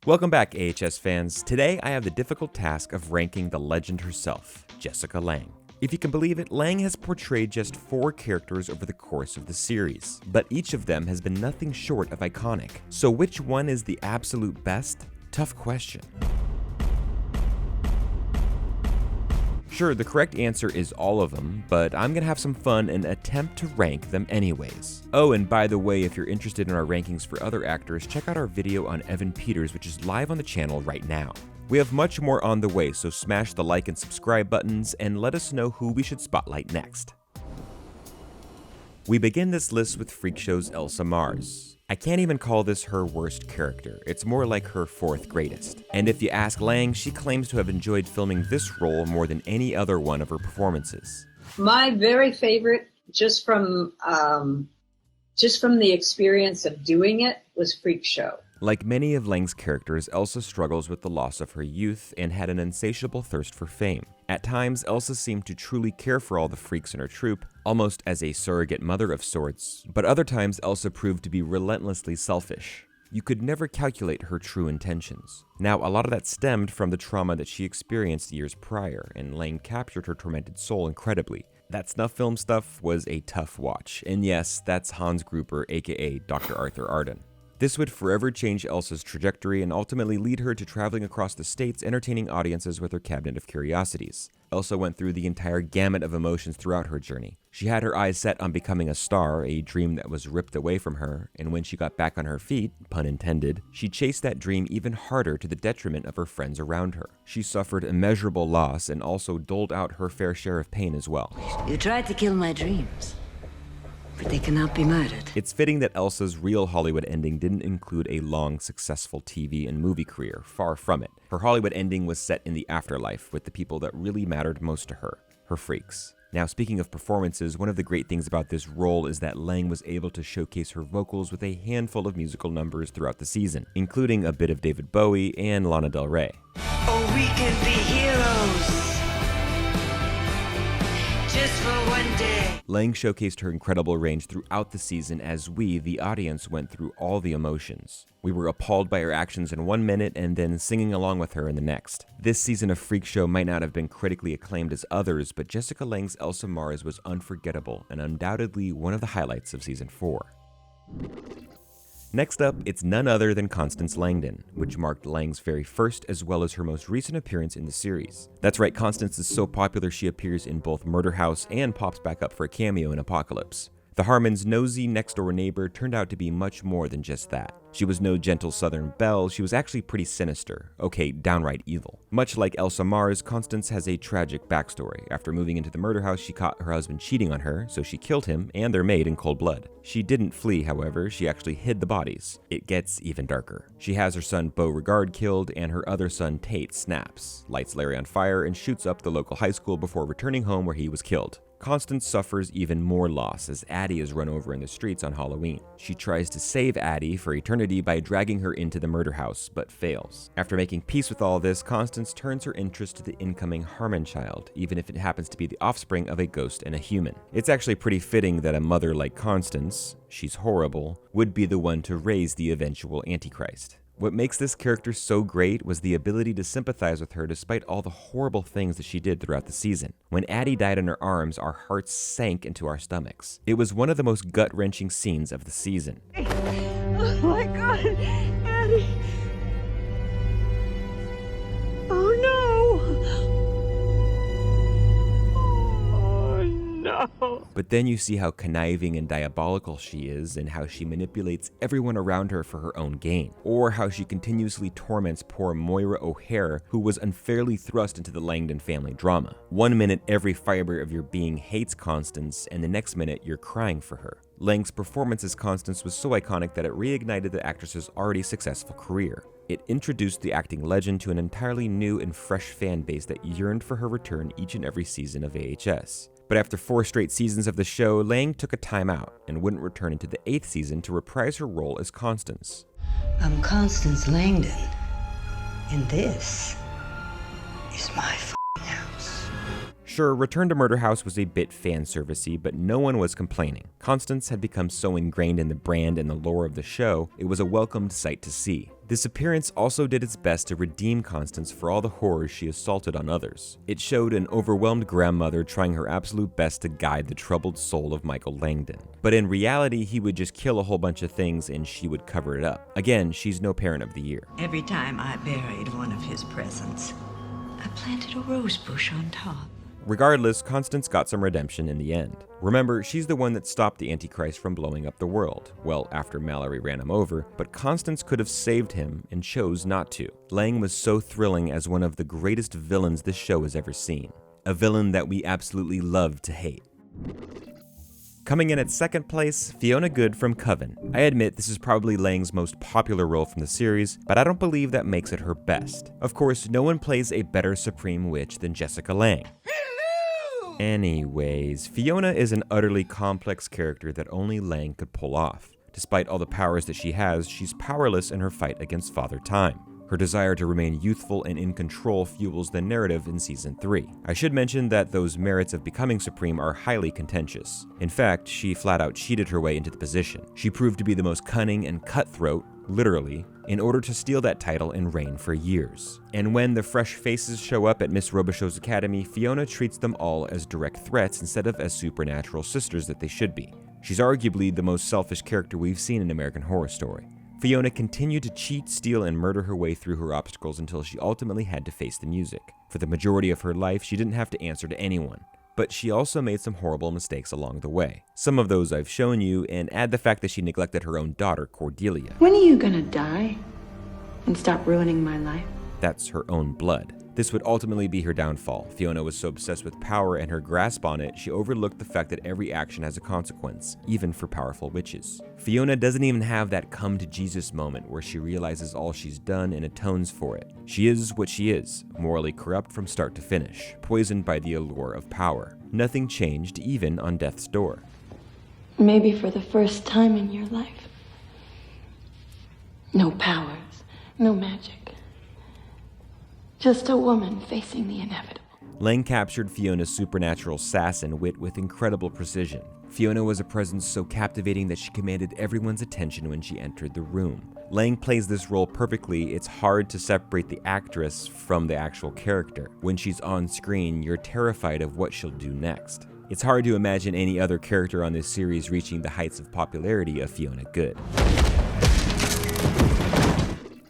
Welcome back, AHS fans. Today, I have the difficult task of ranking the legend herself, Jessica Lange. If you can believe it, Lange has portrayed just 4 characters over the course of the series, but each of them has been nothing short of iconic. So which one is the absolute best? Tough question. Sure, the correct answer is all of them, but I'm gonna have some fun and attempt to rank them anyways. Oh, and by the way, if you're interested in our rankings for other actors, check out our video on Evan Peters, which is live on the channel right now. We have much more on the way, so smash the like and subscribe buttons and let us know who we should spotlight next. We begin this list with Freak Show's Elsa Mars. I can't even call this her worst character, it's more like her 4th greatest. And if you ask Lange, she claims to have enjoyed filming this role more than any other one of her performances. My very favorite, just from the experience of doing it, was Freak Show. Like many of Lange's characters, Elsa struggles with the loss of her youth and had an insatiable thirst for fame. At times, Elsa seemed to truly care for all the freaks in her troupe, almost as a surrogate mother of sorts, but other times Elsa proved to be relentlessly selfish. You could never calculate her true intentions. Now, a lot of that stemmed from the trauma that she experienced years prior, and Lange captured her tormented soul incredibly. That snuff film stuff was a tough watch, and yes, that's Hans Gruber, aka Dr. Arthur Arden. This would forever change Elsa's trajectory and ultimately lead her to traveling across the states entertaining audiences with her cabinet of curiosities. Elsa went through the entire gamut of emotions throughout her journey. She had her eyes set on becoming a star, a dream that was ripped away from her, and when she got back on her feet, pun intended, she chased that dream even harder to the detriment of her friends around her. She suffered immeasurable loss and also doled out her fair share of pain as well. You tried to kill my dreams, but they cannot be murdered. It's fitting that Elsa's real Hollywood ending didn't include a long, successful TV and movie career, far from it. Her Hollywood ending was set in the afterlife with the people that really mattered most to her, her freaks. Now, speaking of performances, one of the great things about this role is that Lange was able to showcase her vocals with a handful of musical numbers throughout the season, including a bit of David Bowie and Lana Del Rey. Oh, we can be heroes. Just for one day. Lange showcased her incredible range throughout the season as we, the audience, went through all the emotions. We were appalled by her actions in 1 minute and then singing along with her in the next. This season of Freak Show might not have been critically acclaimed as others, but Jessica Lange's Elsa Mars was unforgettable and undoubtedly one of the highlights of season 4. Next up, it's none other than Constance Langdon, which marked Lange's very first as well as her most recent appearance in the series. That's right, Constance is so popular she appears in both Murder House and pops back up for a cameo in Apocalypse. The Harmons' nosy next-door neighbor turned out to be much more than just that. She was no gentle Southern belle, she was actually pretty sinister. Okay, downright evil. Much like Elsa Mars, Constance has a tragic backstory. After moving into the murder house, she caught her husband cheating on her, so she killed him and their maid in cold blood. She didn't flee, however, she actually hid the bodies. It gets even darker. She has her son Beauregard killed, and her other son Tate snaps, lights Larry on fire, and shoots up the local high school before returning home where he was killed. Constance suffers even more loss as Addie is run over in the streets on Halloween. She tries to save Addie for eternity by dragging her into the murder house, but fails. After making peace with all this, Constance turns her interest to the incoming Harmon child, even if it happens to be the offspring of a ghost and a human. It's actually pretty fitting that a mother like Constance, she's horrible, would be the one to raise the eventual Antichrist. What makes this character so great was the ability to sympathize with her despite all the horrible things that she did throughout the season. When Addie died in her arms, our hearts sank into our stomachs. It was one of the most gut-wrenching scenes of the season. Oh my God, Addie! Oh no! Oh no! But then you see how conniving and diabolical she is and how she manipulates everyone around her for her own gain. Or how she continuously torments poor Moira O'Hare, who was unfairly thrust into the Langdon family drama. 1 minute every fiber of your being hates Constance, and the next minute you're crying for her. Lange's performance as Constance was so iconic that it reignited the actress's already successful career. It introduced the acting legend to an entirely new and fresh fan base that yearned for her return each and every season of AHS. But after 4 straight seasons of the show, Lange took a time out and wouldn't return into the 8th season to reprise her role as Constance. I'm Constance Langdon, and this is my house. Sure, Return to Murder House was a bit fan-servicey, but no one was complaining. Constance had become so ingrained in the brand and the lore of the show, it was a welcomed sight to see. This appearance also did its best to redeem Constance for all the horrors she assaulted on others. It showed an overwhelmed grandmother trying her absolute best to guide the troubled soul of Michael Langdon. But in reality, he would just kill a whole bunch of things and she would cover it up. Again, she's no parent of the year. Every time I buried one of his presents, I planted a rose bush on top. Regardless, Constance got some redemption in the end. Remember, she's the one that stopped the Antichrist from blowing up the world. Well, after Mallory ran him over, but Constance could have saved him and chose not to. Lange was so thrilling as one of the greatest villains this show has ever seen. A villain that we absolutely love to hate. Coming in at second place, Fiona Goode from Coven. I admit this is probably Lange's most popular role from the series, but I don't believe that makes it her best. Of course, no one plays a better Supreme Witch than Jessica Lange. Anyways, Fiona is an utterly complex character that only Lange could pull off. Despite all the powers that she has, she's powerless in her fight against Father Time. Her desire to remain youthful and in control fuels the narrative in Season 3. I should mention that those merits of becoming Supreme are highly contentious. In fact, she flat out cheated her way into the position. She proved to be the most cunning and cutthroat, literally, in order to steal that title and reign for years. And when the fresh faces show up at Miss Robichaux's academy, Fiona treats them all as direct threats instead of as supernatural sisters that they should be. She's arguably the most selfish character we've seen in American Horror Story. Fiona continued to cheat, steal, and murder her way through her obstacles until she ultimately had to face the music. For the majority of her life, she didn't have to answer to anyone. But she also made some horrible mistakes along the way. Some of those I've shown you, and add the fact that she neglected her own daughter, Cordelia. When are you gonna die and stop ruining my life? That's her own blood. This would ultimately be her downfall. Fiona was so obsessed with power and her grasp on it, she overlooked the fact that every action has a consequence, even for powerful witches. Fiona doesn't even have that come to Jesus moment where she realizes all she's done and atones for it. She is what she is, morally corrupt from start to finish, poisoned by the allure of power. Nothing changed, even on death's door. Maybe for the first time in your life. No powers, no magic. Just a woman facing the inevitable. Lange captured Fiona's supernatural sass and wit with incredible precision. Fiona was a presence so captivating that she commanded everyone's attention when she entered the room. Lange plays this role perfectly. It's hard to separate the actress from the actual character. When she's on screen, you're terrified of what she'll do next. It's hard to imagine any other character on this series reaching the heights of popularity of Fiona Goode.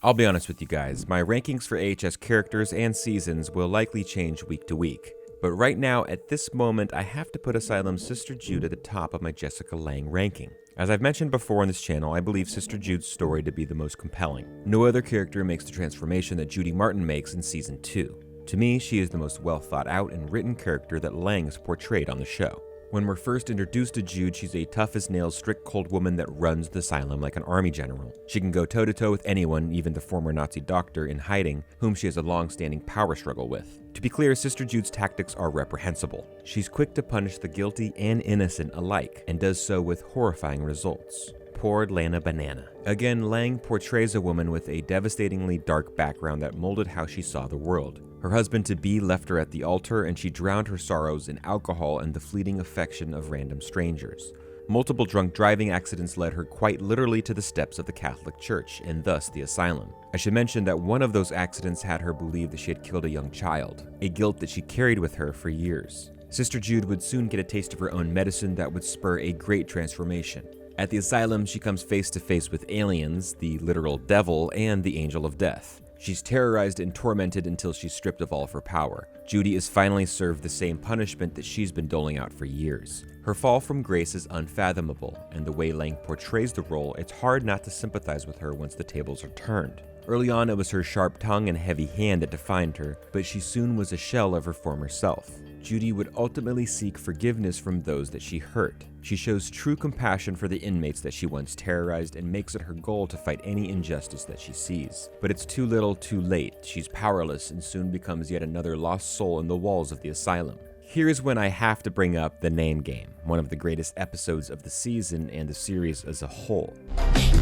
I'll be honest with you guys, my rankings for AHS characters and seasons will likely change week to week. But right now, at this moment, I have to put Asylum's Sister Jude at the top of my Jessica Lange ranking. As I've mentioned before on this channel, I believe Sister Jude's story to be the most compelling. No other character makes the transformation that Judy Martin makes in Season 2. To me, she is the most well thought out and written character that Lange has portrayed on the show. When we're first introduced to Jude, she's a tough-as-nails, strict, cold woman that runs the asylum like an army general. She can go toe-to-toe with anyone, even the former Nazi doctor in hiding, whom she has a long-standing power struggle with. To be clear, Sister Jude's tactics are reprehensible. She's quick to punish the guilty and innocent alike, and does so with horrifying results. Poor Lana Banana. Again, Lange portrays a woman with a devastatingly dark background that molded how she saw the world. Her husband-to-be left her at the altar, and she drowned her sorrows in alcohol and the fleeting affection of random strangers. Multiple drunk driving accidents led her quite literally to the steps of the Catholic Church, and thus the asylum. I should mention that one of those accidents had her believe that she had killed a young child, a guilt that she carried with her for years. Sister Jude would soon get a taste of her own medicine that would spur a great transformation. At the asylum, she comes face to face with aliens, the literal devil, and the angel of death. She's terrorized and tormented until she's stripped of all of her power. Judy is finally served the same punishment that she's been doling out for years. Her fall from grace is unfathomable, and the way Lange portrays the role, it's hard not to sympathize with her once the tables are turned. Early on, it was her sharp tongue and heavy hand that defined her, but she soon was a shell of her former self. Judy would ultimately seek forgiveness from those that she hurt. She shows true compassion for the inmates that she once terrorized and makes it her goal to fight any injustice that she sees. But it's too little, too late. She's powerless and soon becomes yet another lost soul in the walls of the asylum. Here's when I have to bring up the name game, one of the greatest episodes of the season and the series as a whole.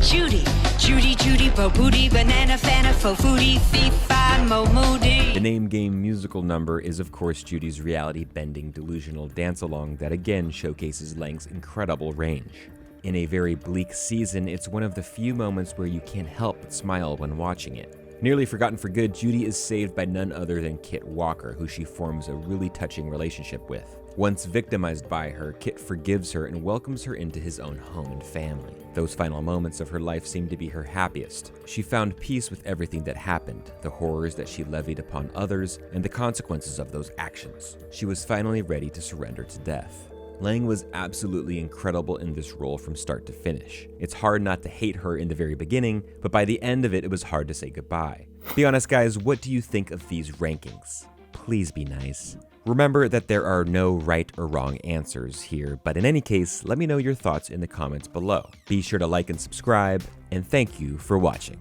Judy, Judy, Judy, bo booty, banana, fana, fo foodie, fee, fi, I'm Mo Moody. The name game musical number is of course Judy's reality-bending delusional dance-along that again showcases Lange's incredible range. In a very bleak season, it's one of the few moments where you can't help but smile when watching it. Nearly forgotten for good, Judy is saved by none other than Kit Walker, who she forms a really touching relationship with. Once victimized by her, Kit forgives her and welcomes her into his own home and family. Those final moments of her life seem to be her happiest. She found peace with everything that happened, the horrors that she levied upon others, and the consequences of those actions. She was finally ready to surrender to death. Lange was absolutely incredible in this role from start to finish. It's hard not to hate her in the very beginning, but by the end of it was hard to say goodbye. Be honest guys, what do you think of these rankings? Please be nice. Remember that there are no right or wrong answers here, but in any case, let me know your thoughts in the comments below. Be sure to like and subscribe, and thank you for watching.